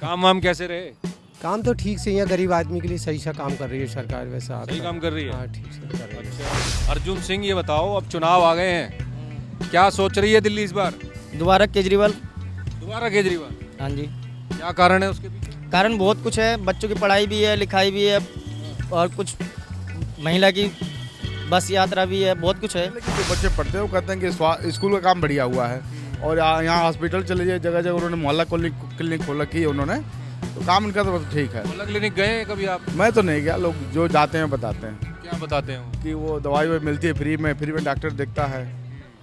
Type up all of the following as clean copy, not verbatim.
काम वाम कैसे रहे? काम तो ठीक से ही है, गरीब आदमी के लिए सही सा काम कर रही है सरकार वैसे सही काम कर रही है? हाँ ठीक से कर रही है। अच्छा अर्जुन सिंह, ये बताओ अब चुनाव आ गए हैं, क्या सोच रही है दिल्ली इस बार? दोबारा केजरीवाल। दोबारा केजरीवाल? हाँ जी। क्या कारण है उसके पीछे? कारण बहुत कुछ है, बच्चों की पढ़ाई भी है, लिखाई भी है, और कुछ महिला की बस यात्रा भी है, बहुत कुछ है। लेकिन जो बच्चे पढ़ते हैं वो कहते हैं कि स्कूल का काम बढ़िया हुआ है, और यहाँ हॉस्पिटल चले जाइए, जगह जगह उन्होंने मोहल्ला क्लिनिक खोल रखी है उन्होंने, तो काम इनका तो ठीक है। मोहल्ला क्लिनिक गए हैं कभी आप? मैं तो नहीं गया, लोग जो जाते हैं बताते हैं क्या बताते हैं कि वो दवाई मिलती है फ्री में डॉक्टर देखता है।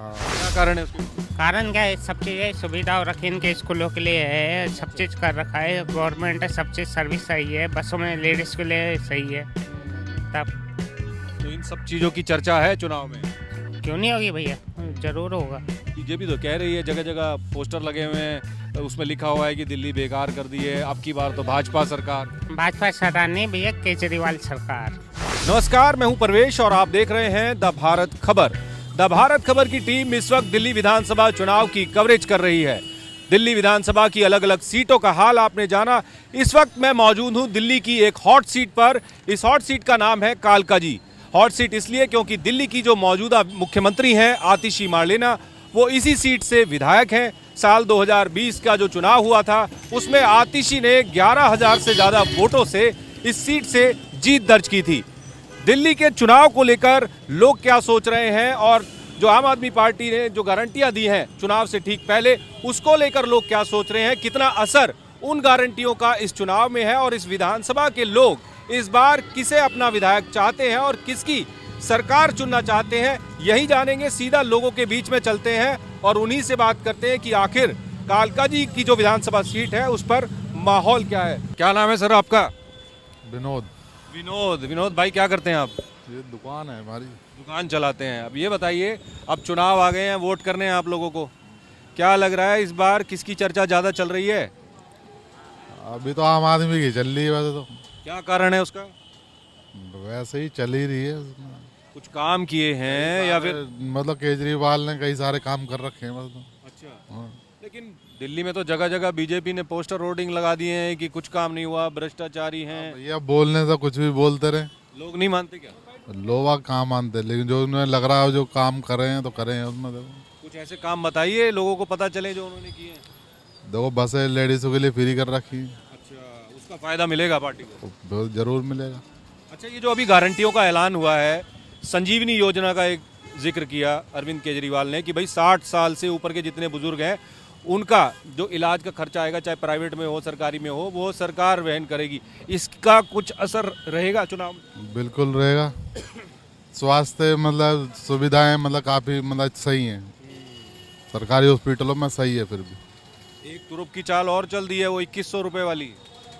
हाँ, क्या कारण है उसके? कारण क्या है, सब चीज़ें सुविधा रखी इनके स्कूलों के लिए है, सब चीज़ कर रखा है गवर्नमेंट है, सब चीज़ सर्विस सही है, बसों में लेडीज़ के लिए सही है। तब तो इन सब चीजों की चर्चा है चुनाव में? क्यों नहीं होगी भैया, जरूर होगा। बीजेपी तो कह रही है, जगह जगह पोस्टर लगे हुए हैं, उसमें लिखा हुआ है कि दिल्ली बेकार कर दी है, अब की बार तो भाजपा सरकार। भाजपा सरकार नहीं भैया, केजरीवाल सरकार। नमस्कार, मैं हूं परवेश और आप देख रहे हैं द भारत खबर। द भारत खबर की टीम इस वक्त दिल्ली विधानसभा चुनाव की कवरेज कर रही है। दिल्ली विधानसभा की अलग अलग सीटों का हाल आपने जाना। इस वक्त मैं मौजूद हूं दिल्ली की एक हॉट सीट पर। इस हॉट सीट का नाम है कालकाजी। हॉट सीट इसलिए क्योंकि दिल्ली की जो मौजूदा मुख्यमंत्री हैं आतिशी मार्लेना, वो इसी सीट से विधायक हैं। साल 2020 का जो चुनाव हुआ था उसमें आतिशी ने 11,000 से ज़्यादा वोटों से इस सीट से जीत दर्ज की थी। दिल्ली के चुनाव को लेकर लोग क्या सोच रहे हैं और जो आम आदमी पार्टी ने जो गारंटियां दी हैं चुनाव से ठीक पहले, उसको लेकर लोग क्या सोच रहे हैं, कितना असर उन गारंटियों का इस चुनाव में है और इस विधानसभा के लोग इस बार किसे अपना विधायक चाहते हैं और किसकी सरकार चुनना चाहते हैं, यही जानेंगे। सीधा लोगों के बीच में चलते हैं और उन्हीं से बात करते हैं कि आखिर कालकाजी की जो विधानसभा सीट है उस पर माहौल क्या है। क्या नाम है सर आपका? विनोद। विनोद भाई, क्या करते हैं आप? ये दुकान है हमारी। दुकान चलाते हैं। अब ये बताइए, अब चुनाव आ गए हैं, वोट करने हैं आप लोगों को, क्या लग रहा है इस बार किसकी चर्चा ज़्यादा चल रही है? अभी तो आम आदमी की चल रही है, वैसे तो क्या कारण है उसका? वैसे ही चल ही रही है। कुछ काम किए हैं या फिर? मतलब केजरीवाल ने कई सारे काम कर रखे हैं मतलब। अच्छा, हाँ। लेकिन दिल्ली में तो जगह जगह बीजेपी ने पोस्टर होर्डिंग लगा दिए हैं कि कुछ काम नहीं हुआ, भ्रष्टाचारी हैं। भैया बोलने से कुछ भी बोलते रहे, लोग नहीं मानते क्या? लोग काम मानते, लेकिन जो उन्हें लग रहा है जो काम कर रहे हैं तो करें उसमें। देखो कुछ ऐसे काम बताइए लोगों को पता चले जो उन्होंने किए हैं। देखो बसें लेडीजों के लिए फ्री कर रखी, अच्छा, उसका फायदा मिलेगा पार्टी को? तो जरूर मिलेगा। अच्छा, ये जो अभी गारंटियों का ऐलान हुआ है, संजीवनी योजना का एक जिक्र किया अरविंद केजरीवाल ने कि भाई 60 साल से ऊपर के जितने बुजुर्ग हैं उनका जो इलाज का खर्चा आएगा, चाहे प्राइवेट में हो सरकारी में हो, वो सरकार वहन करेगी। इसका कुछ असर रहेगा चुनाव में? बिल्कुल रहेगा। स्वास्थ्य मतलब सुविधाएं मतलब काफ़ी मतलब सही हैं, सरकारी हॉस्पिटलों में सही है। फिर भी एक तुरुप की चाल और चल दी है, वो 2100 रुपए वाली।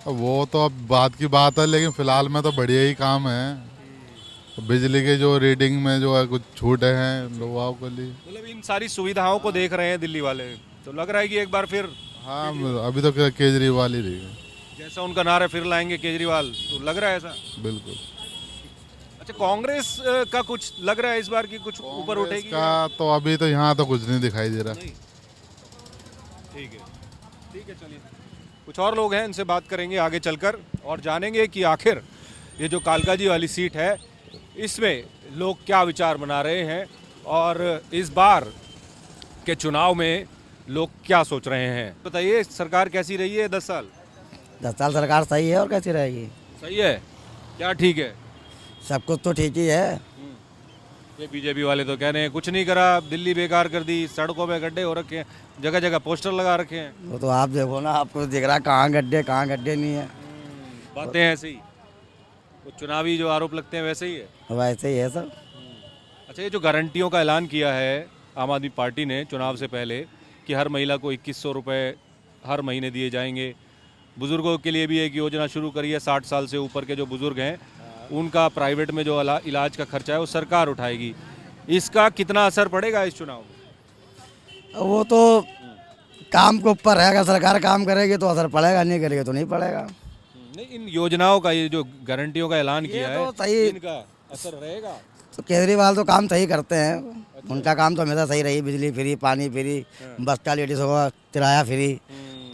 वो तो अब बात की बात है, लेकिन फिलहाल में तो बढ़िया ही काम है। बिजली के जो रीडिंग में जो है कुछ छूट हैं लोगों के लिए। मतलब इन सारी सुविधाओं को देख रहे हैं दिल्ली वाले, तो लग रहा है कि एक बार फिर, हाँ अभी तो केजरीवाल ही रही है। जैसा उनका नारा फिर लाएंगे केजरीवाल, तो लग रहा है ऐसा? बिल्कुल। अच्छा, कांग्रेस का कुछ लग रहा है इस बार की कुछ ऊपर उठेगी का तो अभी तो यहाँ तो कुछ नहीं दिखाई दे रहा। नहीं? ठीक है, चलिए कुछ और लोग हैं, इनसे बात करेंगे आगे चलकर और जानेंगे कि आखिर ये जो कालकाजी वाली सीट है इसमें लोग क्या विचार बना रहे हैं और इस बार के चुनाव में लोग क्या सोच रहे हैं। बताइए, सरकार कैसी रही है 10 साल? 10 साल सरकार सही है, और कैसी रहेगी? सही है? क्या ठीक है? सब कुछ तो ठीक ही है। ये बीजेपी वाले तो कह रहे हैं कुछ नहीं करा, दिल्ली बेकार कर दी, सड़कों में गड्ढे हो रखे हैं, जगह जगह पोस्टर लगा रखे हैं। वो तो आप देखो ना, आपको दिख रहा कहाँ गड्ढे नहीं है। बातें ऐसे ही, वो चुनावी जो आरोप लगते हैं वैसे ही है। वैसे ही है सब। अच्छा, ये जो गारंटियों का ऐलान किया है आम आदमी पार्टी ने चुनाव से पहले कि हर महिला को 2100 रुपये हर महीने दिए जाएंगे, बुजुर्गों के लिए भी एक योजना शुरू करी है, 60 साल से ऊपर के जो बुजुर्ग हैं उनका प्राइवेट में जो इलाज का खर्चा है वो सरकार उठाएगी, इसका कितना असर पड़ेगा इस चुनाव में? वो तो काम के ऊपर है, अगर सरकार काम करेगी तो असर पड़ेगा, नहीं करेगी तो नहीं पड़ेगा। नहीं, इन योजनाओं का, ये जो गारंटियों का ऐलान किया तो है, सही, इनका असर रहेगा? तो केजरीवाल तो काम सही करते हैं। उनका काम तो हमेशा सही रही, बिजली फ्री, पानी फ्री, बस का लेडीज़ों का किराया फ्री,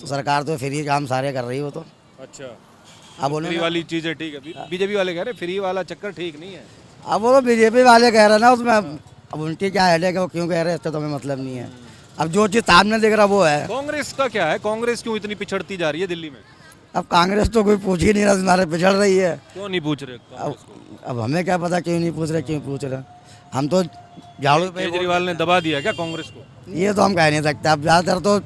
तो सरकार तो फ्री काम सारे कर रही है वो तो। अच्छा, अब बोलो फ्री ना, वाली चीजें ठीक है, बीजेपी वाले कह रहे फ्री वाला चक्कर ठीक नहीं है। अब वो तो बीजेपी वाले कह रहे हैं ना उसमें, अब उनकी क्या हेडेक है, वो क्यों कह रहे हैं इससे तो हमें मतलब नहीं है। अब जो चीज़ सामने दिख रहा वो है। कांग्रेस का क्या है, कांग्रेस क्यों इतनी पिछड़ती जा रही है दिल्ली में? अब कांग्रेस तो कोई पूछ ही नहीं रहा, तुम्हारे पिछड़ रही है। क्यों नहीं पूछ रहे कांग्रेस को? अब हमें क्या पता क्यों नहीं पूछ रहे, क्यों पूछ रहे। हम तो झाड़ू पे केजरीवाल ने दबा दिया क्या कांग्रेस को? ये तो हम कह नहीं सकते। अब ज़्यादातर तो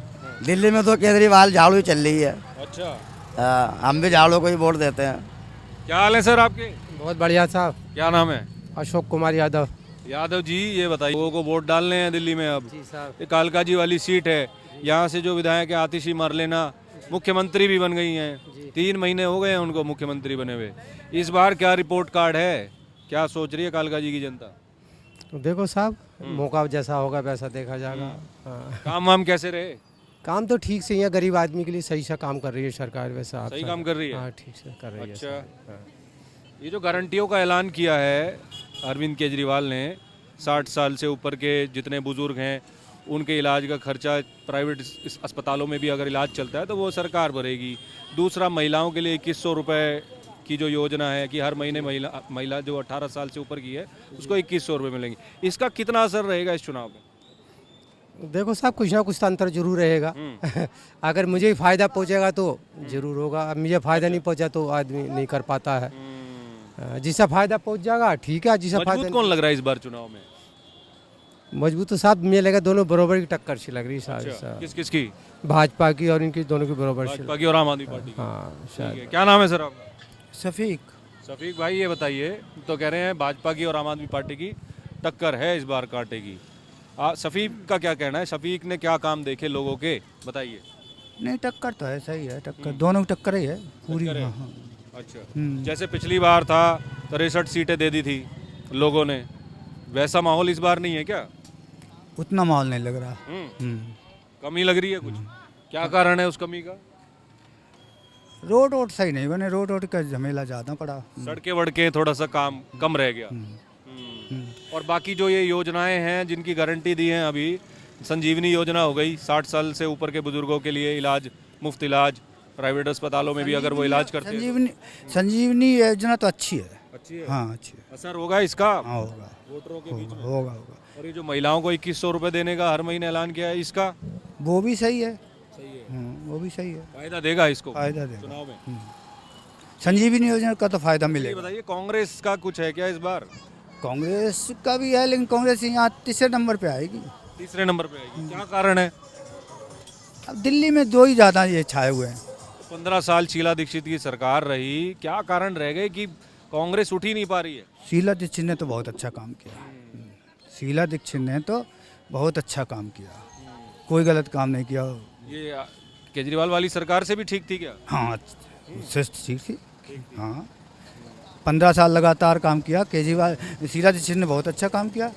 दिल्ली में तो केजरीवाल झाड़ू ही चल रही है। अच्छा, हम भी झाड़ू को ही वोट देते हैं। क्या हाल है सर आपके? बहुत बढ़िया साहब। क्या नाम है? अशोक कुमार यादव। यादव जी, ये बताइए, लोगों को वोट डालने हैं दिल्ली में अब। जी साहब। ये कालकाजी वाली सीट है, यहाँ से जो विधायक है आतिशी मरलेना मुख्यमंत्री भी बन गई हैं। 3 महीने हो गए हैं उनको मुख्यमंत्री बने हुए। इस बार क्या रिपोर्ट कार्ड है, क्या सोच रही है कालकाजी की जनता? तो देखो साहब, मौका जैसा होगा वैसा देखा जाएगा। हाँ। काम वाम कैसे रहे? काम तो ठीक से ही है, गरीब आदमी के लिए सही सा काम कर रही है सरकार। वैसा आप सही सब- काम कर रही है? हाँ, ठीक से कर रही है। अच्छा। हाँ। ये जो गारंटियों का ऐलान किया है अरविंद केजरीवाल ने, 60 साल से ऊपर के जितने बुजुर्ग हैं उनके इलाज का खर्चा प्राइवेट अस्पतालों में भी अगर इलाज चलता है तो वो सरकार भरेगी। दूसरा, महिलाओं के लिए 2100 रुपये की जो योजना है कि हर महीने महिला जो 18 साल से ऊपर की है उसको 2100 रुपये मिलेंगे। इसका कितना असर रहेगा इस चुनाव में? देखो साहब, कुछ ना कुछ तो अंतर जरूर रहेगा। अगर मुझे ही फायदा पहुंचेगा तो जरूर होगा, अब मुझे फायदा नहीं पहुंचा तो आदमी नहीं कर पाता है। जिसका फायदा पहुंच जाएगा ठीक है, जिसका मजबूत फायदा कौन लग रहा है इस बार चुनाव में? मजबूत तो साहब मुझे लगा दोनों बराबर की टक्कर सी लग रही है अच्छा, शायद। किस किस की? भाजपा की और इनकी दोनों की बराबर सी। भाजपा की और आम आदमी पार्टी की। हाँ ठीक शायद। है। क्या नाम है सर आपका? शफीक। शफीक भाई, ये बताइए, तो कह रहे हैं भाजपा की और आम आदमी पार्टी की टक्कर है इस बार कांटे की। शफीक का क्या कहना है? शफीक ने क्या काम देखे लोगों के, बताइए। नहीं, टक्कर तो है, सही है टक्कर, दोनों की टक्कर ही है पूरी। टक्कर है। हाँ, हाँ। अच्छा, जैसे पिछली बार था 63 सीटें दे दी थी लोगों ने, वैसा माहौल इस बार नहीं है क्या? उतना माहौल नहीं लग रहा। कमी लग रही है कुछ? क्या कारण है उस कमी का? रोड वोड सही नहीं बने, रोड वोड का झमेला ज़्यादा पड़ा। सड़कें वड़कें थोड़ा सा काम कम रह गया। और बाकी जो ये योजनाएं हैं जिनकी गारंटी दी है अभी, संजीवनी योजना हो गई, 60 साल से ऊपर के बुजुर्गों के लिए इलाज, मुफ्त इलाज, प्राइवेट अस्पतालों में भी अगर वो इलाज करते हैं। संजीवनी योजना तो अच्छी है। अच्छी है? हाँ, अच्छी है। असर होगा इसका हाँ, होगा वोटरों के बीच में? होगा होगा। और ये जो महिलाओं को 2100 रुपए देने का हर महीने ऐलान किया है, इसका वो भी सही है। सही है, वो भी सही है, फायदा देगा इसको फायदा देगा चुनाव में? संजीवनी योजना का तो फायदा ये मिलेगा। बताइए, कांग्रेस का कुछ है क्या इस बार? कांग्रेस का भी है, लेकिन कांग्रेस यहाँ 3रे नंबर पे आएगी। 3रे नंबर पे आएगी। क्या कारण है? अब दिल्ली में 2 ही ज़्यादा ये छाए हुए हैं। 15 साल शीला दीक्षित की सरकार रही, क्या कारण रह गए कि कांग्रेस उठ ही नहीं पा रही है? शीला दीक्षित ने तो बहुत अच्छा काम किया। शीला दीक्षित ने तो बहुत अच्छा काम किया, कोई गलत काम नहीं किया। ये केजरीवाल वाली सरकार से भी ठीक थी क्या? हाँ, उससे ठीक थी। हाँ, 15 साल लगातार काम किया केजरीवाल। शीला दीक्षित ने बहुत अच्छा काम किया।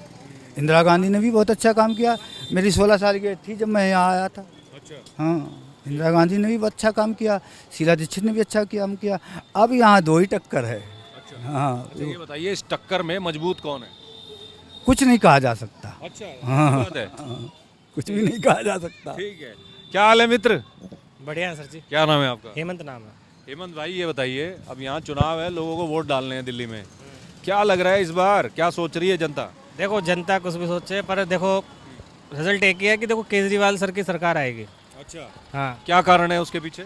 इंदिरा गांधी ने भी बहुत अच्छा काम किया। मेरी 16 साल की थी जब मैं यहाँ आया था। अच्छा। हाँ, इंदिरा गांधी ने भी अच्छा काम किया, शीला दीक्षित ने भी अच्छा काम किया। अब यहाँ 2 ही टक्कर है। हाँ, अच्छा, ये बताइए, इस टक्कर में मजबूत कौन है? कुछ नहीं कहा जा सकता। अच्छा, हाँ, बात है। कुछ भी नहीं कहा जा सकता। ठीक है। क्या हाल है मित्र? बढ़िया है सर जी। क्या नाम है आपका? हेमंत नाम है। हेमंत भाई, ये बताइए, अब यहाँ चुनाव है, लोगों को वोट डालने हैं दिल्ली में, क्या लग रहा है इस बार, क्या सोच रही है जनता? देखो, जनता कुछ भी सोचे, पर देखो रिजल्ट एक ही है कि देखो केजरीवाल सर की सरकार आएगी। अच्छा, हाँ। क्या कारण है उसके पीछे?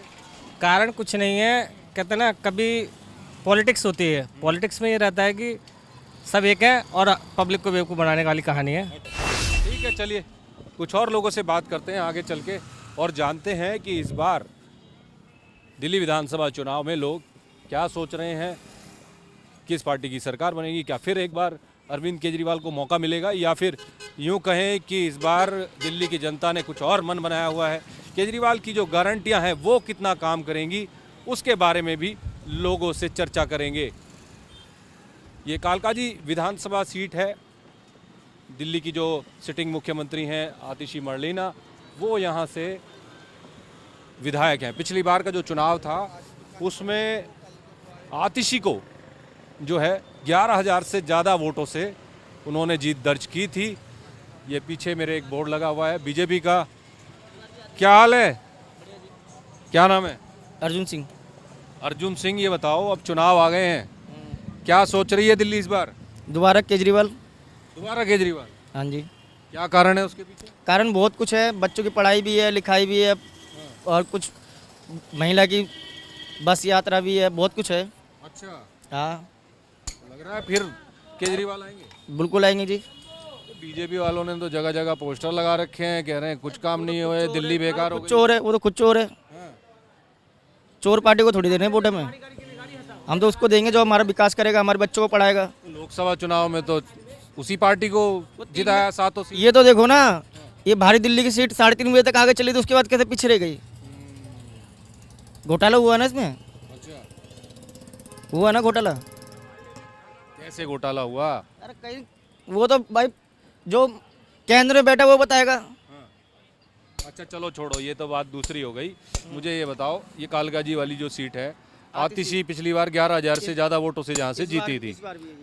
कारण कुछ नहीं है, कहते हैं ना, कभी पॉलिटिक्स होती है, पॉलिटिक्स में ये रहता है कि सब एक है और पब्लिक को बेवकूफ़ बनाने वाली कहानी है। ठीक है, चलिए कुछ और लोगों से बात करते हैं आगे चल के और जानते हैं कि इस बार दिल्ली विधानसभा चुनाव में लोग क्या सोच रहे हैं, किस पार्टी की सरकार बनेगी, क्या फिर एक बार अरविंद केजरीवाल को मौका मिलेगा, या फिर यूं कहें कि इस बार दिल्ली की जनता ने कुछ और मन बनाया हुआ है। केजरीवाल की जो गारंटियां हैं वो कितना काम करेंगी, उसके बारे में भी लोगों से चर्चा करेंगे। ये कालकाजी विधानसभा सीट है, दिल्ली की जो सिटिंग मुख्यमंत्री हैं आतिशी मरलेना, वो यहाँ से विधायक हैं। पिछली बार का जो चुनाव था उसमें आतिशी को जो है 11,000 से ज़्यादा वोटों से उन्होंने जीत दर्ज की थी। ये पीछे मेरे एक बोर्ड लगा हुआ है बीजेपी का। क्या हाल है? क्या नाम है? अर्जुन सिंह। अर्जुन सिंह, ये बताओ अब चुनाव आ गए हैं, क्या सोच रही है दिल्ली इस बार? दोबारा केजरीवाल। दोबारा केजरीवाल? हाँ जी। क्या कारण है उसके पीछे? कारण बहुत कुछ है, बच्चों की पढ़ाई भी है, लिखाई भी है, और कुछ महिला की बस यात्रा भी है, बहुत कुछ है। अच्छा, हाँ लग रहा है फिर केजरीवाल आएंगे? बिल्कुल आएंगे जी। बीजेपी वालों ने तो जगह जगह पोस्टर लगा रखे हैं, कह रहे हैं कुछ काम नहीं हुए, दिल्ली बेकार हो खुद गई। चोर है वो, तो खुद चोर है। चोर पार्टी को थोड़ी देने हैं वोट में, हम तो उसको देंगे जो हमारा विकास करेगा, हमारे बच्चों को पढ़ाएगा। लोकसभा चुनाव में तो उसी पार्टी को जिताया 7 सीट। ये तो देखो ना, ये भारी दिल्ली की सीट 3:30 बजे तक आगे चली थी, उसके बाद कैसे पीछे रह गई? घोटाला हुआ ना इसमें, हुआ ना घोटाला। कैसे घोटाला हुआ? अरे कहीं वो तो भाई जो केंद्र में बैठा वो बताएगा। अच्छा चलो छोड़ो, ये तो बात दूसरी हो गई। मुझे ये बताओ, ये कालकाजी वाली जो सीट है, आतिशी पिछली बार 11,000 से ज्यादा वोटों से जहाँ से जीती थी,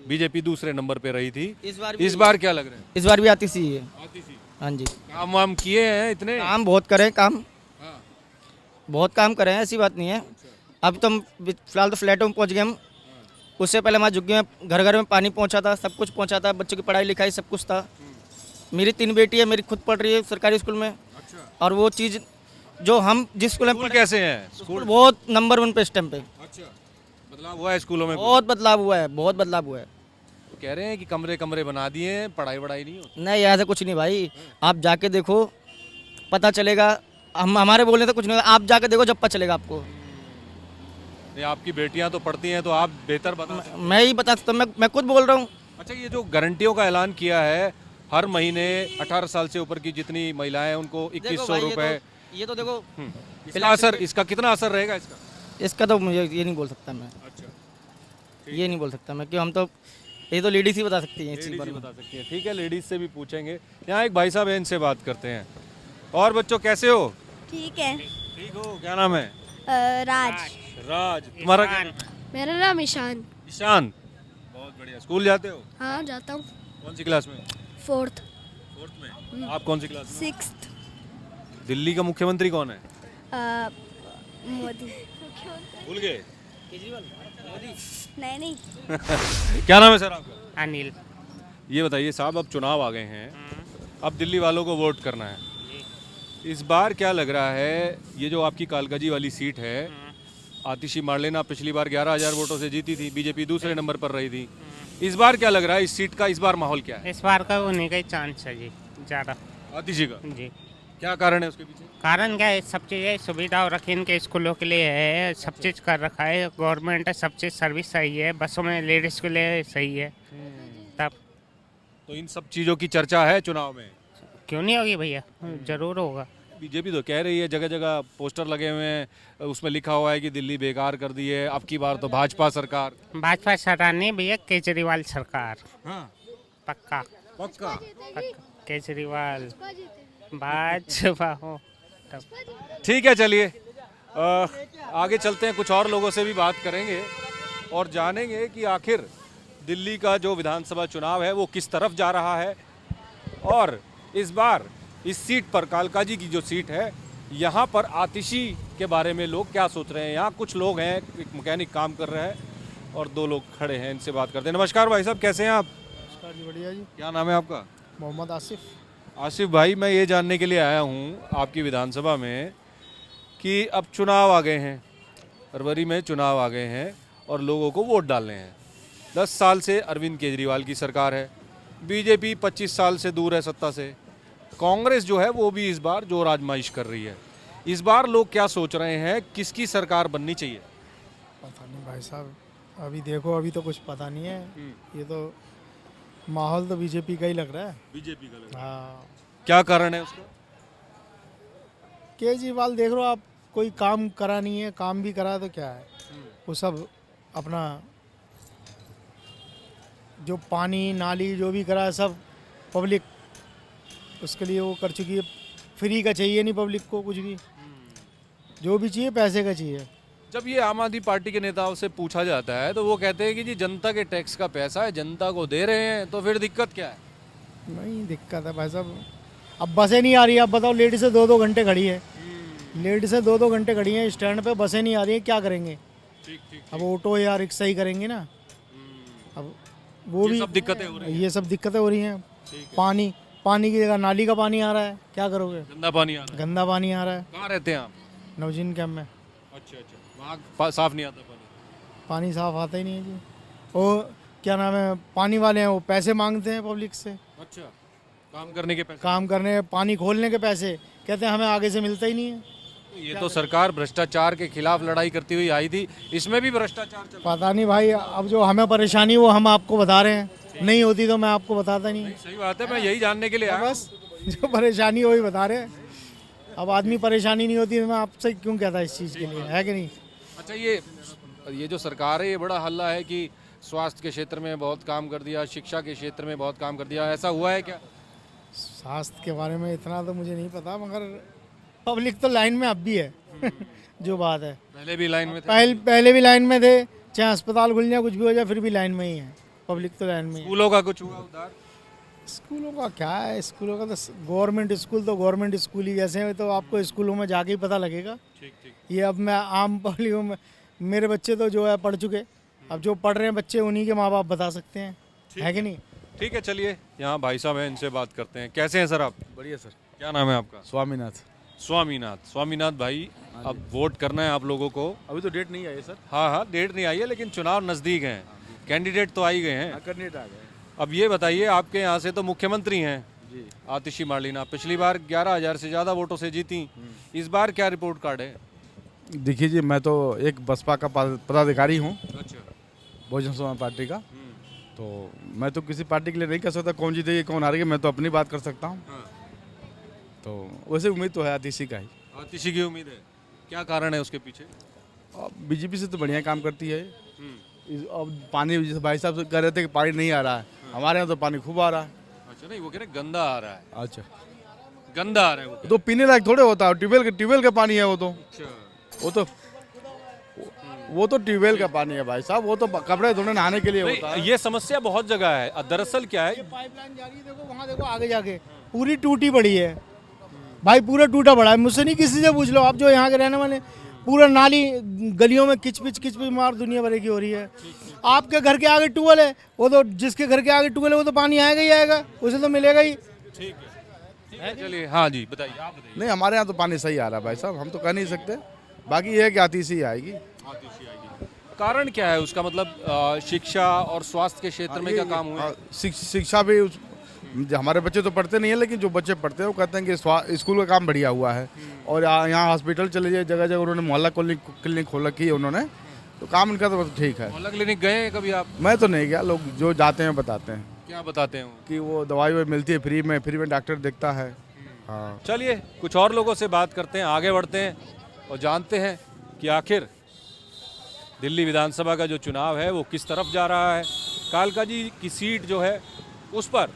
बीजेपी दूसरे नंबर पे रही थी। इस बार क्या लग रहा है? इस बार भी आती सी है। आतिशी हाँ जी, काम वाम किए हैं इतने? काम बहुत करे, काम हाँ। बहुत काम करे हैं, ऐसी बात नहीं है। अब तो हम फिलहाल तो फ्लैटों में पहुँच गए हम, उससे पहले हमारे झुग्गी में घर घर में पानी पहुँचा था, सब कुछ पहुँचा था, बच्चों की पढ़ाई लिखाई सब कुछ था। मेरी 3 बेटी है, मेरी खुद पढ़ रही है सरकारी स्कूल में। और वो चीज़ जो हम जिस स्कूल में स्कूल कैसे हैं? स्कूल बहुत नंबर 1 पे इस टाइम पे। अच्छा, बदलाव हुआ है स्कूलों में? बहुत बदलाव हुआ है, बहुत बदलाव हुआ है। तो कह रहे हैं कि कमरे कमरे बना दिए हैं, पढ़ाई वढ़ाई नहीं होती। नहीं ऐसा कुछ नहीं भाई, आप जाके देखो पता चलेगा। हम हमारे बोलने तो कुछ नहीं, आप जाके देखो जब पता चलेगा आपको। नहीं, आपकी बेटियां तो पढ़ती हैं तो आप बेहतर बता सकते हैं। मैं ही बता सकता हूँ, मैं खुद बोल रहा हूँ। अच्छा, ये जो गारंटियों का ऐलान किया है, हर महीने 18 साल से ऊपर की जितनी महिलाएं हैं उनको 2100 रुपए, ये तो देखो इसका असर, इसका कितना असर रहेगा इसका? इसका तो मुझे ये नहीं बोल सकता मैं। अच्छा, ये नहीं बोल सकता मैं, क्यों हम तो ये तो लेडीज ही बता सकती हैं इस चीज़ लेडीज बारे ही में। बता सकती है। ठीक है, लेडीज से भी पूछेंगे। यहाँ एक भाई साहब हैं, इनसे बात करते हैं। और बच्चों कैसे हो? ठीक है। ठीक हो, क्या नाम है? राज। राज, तुम्हारा क्या नाम? मेरा नाम ईशान। ईशान, बहुत बढ़िया। स्कूल जाते हो? हाँ जाता हूँ। कौन सी क्लास में? 4th। 4th में। आप कौन सी क्लास में? 6th। दिल्ली का मुख्यमंत्री कौन है? मोदी। भूल गए? नहीं। क्या नाम है सर आपका? अनिल। ये बताइए साहब, अब चुनाव आ गए हैं, अब दिल्ली वालों को वोट करना है। इस बार क्या लग रहा है, ये जो आपकी कालकाजी वाली सीट है, आतिशी मार्लेना पिछली बार 11,000 वोटों से जीती थी, बीजेपी दूसरे नंबर पर रही थी। इस बार क्या लग रहा है, इस सीट का इस बार माहौल क्या है? इस बार का होने का ही चांस है जी, ज़्यादा। आतिशी का? जी। क्या कारण है उसके पीछे? कारण क्या है, सब चीज़ें सुविधा रखी इनके स्कूलों के लिए है, सब चीज़ कर रखा है गवर्नमेंट है, सब चीज़ सर्विस सही है, बसों में लेडीज़ के लिए सही है। तब तो इन सब चीज़ों की चर्चा है चुनाव में? क्यों नहीं होगी भैया, जरूर होगा। बीजेपी तो कह रही है, जगह जगह पोस्टर लगे हुए हैं, उसमें लिखा हुआ है कि दिल्ली बेकार कर दी है, अब की बार तो भाजपा सरकार। भाजपा सरकार नहीं भैया, केजरीवाल सरकार। हाँ, पक्का पक्का। केजरीवाल भाजपा हो तब। ठीक है, चलिए आगे चलते हैं, कुछ और लोगों से भी बात करेंगे और जानेंगे कि आखिर दिल्ली का जो विधानसभा चुनाव है वो किस तरफ जा रहा है, और इस बार इस सीट पर, कालकाजी की जो सीट है, यहाँ पर आतिशी के बारे में लोग क्या सोच रहे हैं। यहाँ कुछ लोग हैं, एक मैकेनिक काम कर रहे हैं और 2 लोग खड़े हैं, इनसे बात करते हैं। नमस्कार भाई साहब, कैसे हैं आप? नमस्कार जी, बढ़िया जी। क्या नाम है आपका? मोहम्मद आसिफ। आसिफ भाई, मैं ये जानने के लिए आया हूँ आपकी विधानसभा में कि अब चुनाव आ गए हैं, फरवरी में चुनाव आ गए हैं और लोगों को वोट डालने हैं। 10 साल से अरविंद केजरीवाल की सरकार है, बीजेपी 25 साल से दूर है सत्ता से, कांग्रेस जो है वो भी इस बार जोर आजमाइश कर रही है। इस बार लोग क्या सोच रहे हैं, किसकी सरकार बननी चाहिए? पता नहीं भाई साहब, अभी देखो, अभी तो कुछ पता नहीं है। ये तो माहौल तो बीजेपी का ही लग रहा है। बीजेपी का लग रहा है। हाँ, क्या कारण है उसका? केजरीवाल देख लो आप, कोई काम करा नहीं है, काम भी करा तो क्या है, वो सब अपना जो पानी नाली जो भी करा है सब पब्लिक उसके लिए वो कर चुकी है। फ्री का चाहिए नहीं पब्लिक को कुछ भी, जो भी चाहिए पैसे का चाहिए। जब ये आम आदमी पार्टी के नेताओं से पूछा जाता है तो वो कहते हैं कि जी जनता के टैक्स का पैसा है, जनता को दे रहे हैं, तो फिर दिक्कत क्या है? नहीं दिक्कत है भाई साहब, अब बसें नहीं आ रही है, अब बताओ लेडीज़ 2-2 घंटे खड़ी है, लेट से 2-2 घंटे खड़ी हैं स्टैंड पे, बसें नहीं आ रही हैं, क्या करेंगे? ठीक ठीक। अब ऑटो या रिक्शा ही करेंगे ना। अब वो ये भी सब दिक्कतें हो रही हैं। ये सब दिक्कतें हो रही हैं। पानी की जगह नाली का पानी आ रहा है, क्या करोगे? गंदा पानी आ रहा है। गंदा पानी आ रहा है। कहाँ रहते हैं आप? नवजीन कैम्प में अच्छा अच्छा, वहाँ साफ नहीं आता पानी। पानी साफ आता ही नहीं है जी। और क्या नाम है, पानी वाले हैं वो पैसे मांगते हैं पब्लिक से, अच्छा, काम करने के पैसे। काम करने, पानी खोलने के पैसे, कहते हैं हमें आगे से मिलता ही नहीं है। ये तो सरकार भ्रष्टाचार के खिलाफ लड़ाई करती हुई आई थी, इसमें भी भ्रष्टाचार चल रहा पता नहीं भाई, अब जो हमें परेशानी वो हम आपको बता रहे हैं, नहीं होती तो मैं आपको बताता नहीं। है। सही बात है, मैं यही जानने के लिए आया। बस जो परेशानी है वही बता रहे हैं। अब आदमी परेशानी नहीं होती तो मैं आपसे क्यों कहता इस चीज़ के लिए, है कि नहीं? अच्छा, ये जो सरकार है, ये बड़ा हल्ला है कि स्वास्थ्य के क्षेत्र में बहुत काम कर दिया, शिक्षा के क्षेत्र में बहुत काम कर दिया, ऐसा हुआ है क्या? स्वास्थ्य के बारे में इतना तो मुझे नहीं पता, मगर पब्लिक तो लाइन में अब भी है। जो बात है, पहले भी लाइन में थे। पहले भी लाइन में थे, चाहे अस्पताल खुल जाए कुछ भी हो जाए फिर भी लाइन में ही है, पब्लिक तो लाइन में ही है। स्कूलों का कुछ हुआ उधार? स्कूलों का क्या है, स्कूलों का तो गवर्नमेंट स्कूल तो गवर्नमेंट स्कूल ही जैसे हैं, तो आपको स्कूलों में जाके ही पता लगेगा। ठीक ठीक। ये अब मैं आम पब्लिक में, मेरे बच्चे तो जो है पढ़ चुके, अब जो पढ़ रहे हैं बच्चे उन्हीं के माँ बाप बता सकते हैं, है कि नहीं? ठीक है, चलिए यहाँ भाई साहब हैं, इनसे बात करते हैं। कैसे हैं सर आप? बढ़िया सर। क्या नाम है आपका? स्वामीनाथ। स्वामीनाथ भाई, अब वोट करना है आप लोगों को। अभी तो डेट नहीं आई है सर। हाँ हाँ, डेट नहीं आई है, लेकिन चुनाव नज़दीक हैं, कैंडिडेट तो आ ही गए हैं। कैंडिडेट आ गए। अब ये बताइए, आपके यहाँ से तो मुख्यमंत्री हैं जी। आतिशी मार्लिना, पिछली बार 11,000 से ज़्यादा वोटों से जीती, इस बार क्या रिपोर्ट कार्ड है? देखिए जी, मैं तो एक बसपा का पदाधिकारी हूँ, अच्छा। बहुजन समाज पार्टी का, तो मैं तो किसी पार्टी के लिए नहीं कह सकता कौन जीतेगी कौन हारेगी, मैं तो अपनी बात कर सकता हूँ। तो वैसे उम्मीद तो है आतिशी का ही। आतिशी की उम्मीद है, क्या कारण है उसके पीछे? बीजेपी से तो बढ़िया काम करती है। अब पानी, जैसे भाई साहब कह रहे थे कि पानी नहीं आ रहा है, हमारे यहाँ तो पानी खूब आ रहा है। अच्छा, नहीं वो कह रहे गंदा आ रहा है। अच्छा, गंदा आ रहा है वो। तो पीने लायक थोड़े होता है, ट्यूबवेल का पानी है वो तो। अच्छा, वो तो ट्यूबवेल का पानी है भाई साहब, वो तो कपड़े धोने नहाने के लिए होता है। ये समस्या बहुत जगह है। दरअसल क्या है, पाइपलाइन जा रही है, देखो वहाँ, देखो आगे जाके पूरी टूटी पड़ी है भाई, पूरा टूटा पड़ा है। मुझसे नहीं, किसी से पूछ लो आप जो यहाँ के रहने वाले, पूरा नाली गलियों में किच मार दुनिया भर की हो रही है। आपके घर के आगे ट्यूबवेल है, वो तो जिसके घर के आगे ट्यूबवेल है वो तो पानी आएगा ही आएगा, उसे तो मिलेगा ही। ठीक है, चलिए। हाँ जी, बताइए, आप बताइए। नहीं, हमारे यहाँ तो पानी सही आ रहा है भाई साहब, हम तो कह नहीं सकते। बाकी ये है कि आतिशी आएगी। कारण क्या है उसका? मतलब शिक्षा और स्वास्थ्य के क्षेत्र में क्या काम हुआ? शिक्षा भी हमारे बच्चे तो पढ़ते नहीं है, लेकिन जो बच्चे पढ़ते हैं वो कहते हैं कि स्कूल का काम बढ़िया हुआ है। और यहाँ हॉस्पिटल चले जाए, जगह जगह उन्होंने मोहल्ला क्लिनिक खोल रखी है उन्होंने, तो काम उनका तो ठीक है। मोहल्ला क्लिनिक गए हैं कभी आप? मैं तो नहीं गया, लोग जो जाते हैं बताते हैं। क्या बताते हैं वो? कि वो दवाई मिलती है फ्री में डॉक्टर देखता है। हाँ, चलिए कुछ और लोगों से बात करते हैं, आगे बढ़ते हैं और जानते हैं कि आखिर दिल्ली विधानसभा का जो चुनाव है वो किस तरफ जा रहा है। कालका जी की सीट जो है उस पर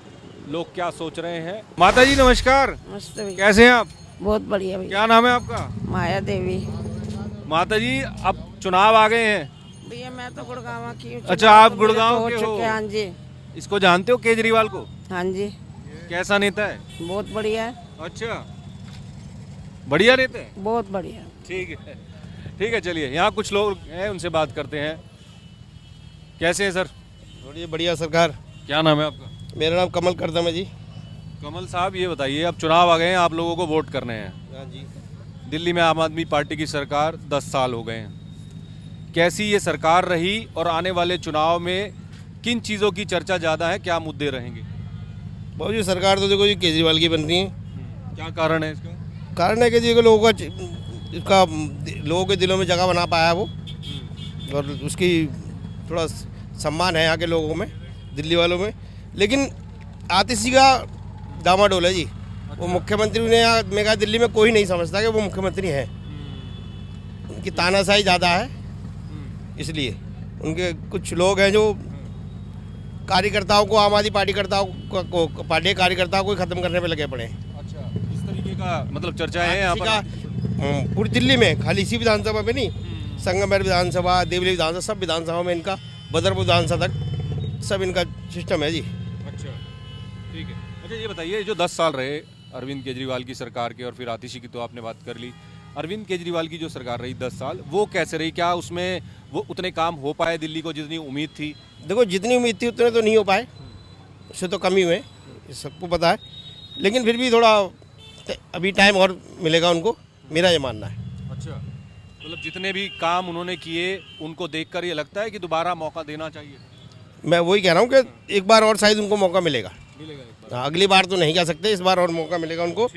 लोग क्या सोच रहे हैं। माता जी नमस्कार। नमस्ते भैया। कैसे हैं आप? बहुत बढ़िया भैया। क्या नाम है आपका? माया देवी। माता जी, अब चुनाव आ गए हैं। भैया मैं तो गुड़गांव की हूँ। अच्छा, आप गुड़गांव के हो? चुके, हाँ जी। इसको जानते हो केजरीवाल को? हाँ जी। कैसा नेता है? बहुत बढ़िया है। अच्छा, बढ़िया नेता है। बहुत बढ़िया। ठीक है, चलिए यहाँ कुछ लोग हैं, उनसे बात करते हैं। कैसे हैं सर? बढ़िया सरकार। क्या नाम है आपका? मेरा नाम कमल करदम है जी। कमल साहब, ये बताइए, अब चुनाव आ गए हैं, आप लोगों को वोट करने हैं। हाँ जी। दिल्ली में आम आदमी पार्टी की सरकार 10 साल हो गए हैं। कैसी ये सरकार रही और आने वाले चुनाव में किन चीज़ों की चर्चा ज़्यादा है, क्या मुद्दे रहेंगे? बहुत जी, सरकार तो देखो जी केजरीवाल की बन रही है। क्या कारण है इसका? कारण है कि जी लोगों के दिलों में जगह बना पाया वो, और उसकी थोड़ा सम्मान है यहाँ के लोगों में, दिल्ली वालों में। लेकिन आतिशी का डामाडोल है जी। वो मुख्यमंत्री ने, मैं कहा दिल्ली में कोई नहीं समझता कि वो मुख्यमंत्री हैं। उनकी तानाशाही ज़्यादा है, इसलिए उनके कुछ लोग हैं जो कार्यकर्ताओं को, आम आदमी पार्टी कार्यकर्ताओं को ख़त्म करने पे लगे पड़े हैं। अच्छा, इस तरीके का मतलब चर्चा है यहाँ पर पूरी दिल्ली में, खाली इसी विधानसभा में नहीं, संगमेर विधानसभा, देवली विधानसभा, सब विधानसभा में इनका, बदरपुर विधानसभा तक सब इनका सिस्टम है जी। अच्छा, ठीक है। अच्छा, ये बताइए, जो 10 साल रहे अरविंद केजरीवाल की सरकार के और फिर आतिशी की तो आपने बात कर ली, अरविंद केजरीवाल की जो सरकार रही 10 साल, वो कैसे रही? क्या उसमें वो उतने काम हो पाए दिल्ली को जितनी उम्मीद थी? देखो जितनी उम्मीद थी उतने तो नहीं हो पाए, उससे तो कम ही हुए, ये सबको पता है। लेकिन फिर भी थोड़ा अभी टाइम और मिलेगा उनको, मेरा ये मानना है। अच्छा, मतलब जितने भी काम उन्होंने किए उनको देखकर ये लगता है कि दोबारा मौका देना चाहिए? मैं वही कह रहा हूँ कि एक बार और शायद उनको मौका मिलेगा। हाँ, अगली बार तो नहीं कह सकते, इस बार और मौका मिलेगा उनको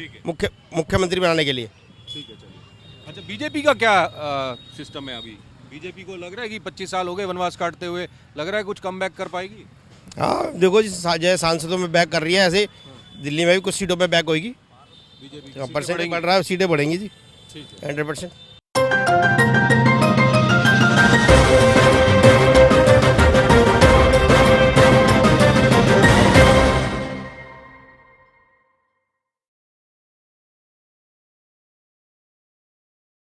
मुख्यमंत्री बनाने के लिए। ठीक है, चलिए। अच्छा, बीजेपी का क्या सिस्टम है अभी? बीजेपी को लग रहा है कि 25 साल हो गए वनवास काटते हुए, लग रहा है कुछ कम बैक कर पाएगी? हाँ देखो, जैसे सांसदों में बैक कर रही है, ऐसे दिल्ली में भी कुछ सीटों पे बैक होगी। बीजेपी परसेंटेज बढ़ रहा है, सीटें बढ़ेंगी जी, 100%।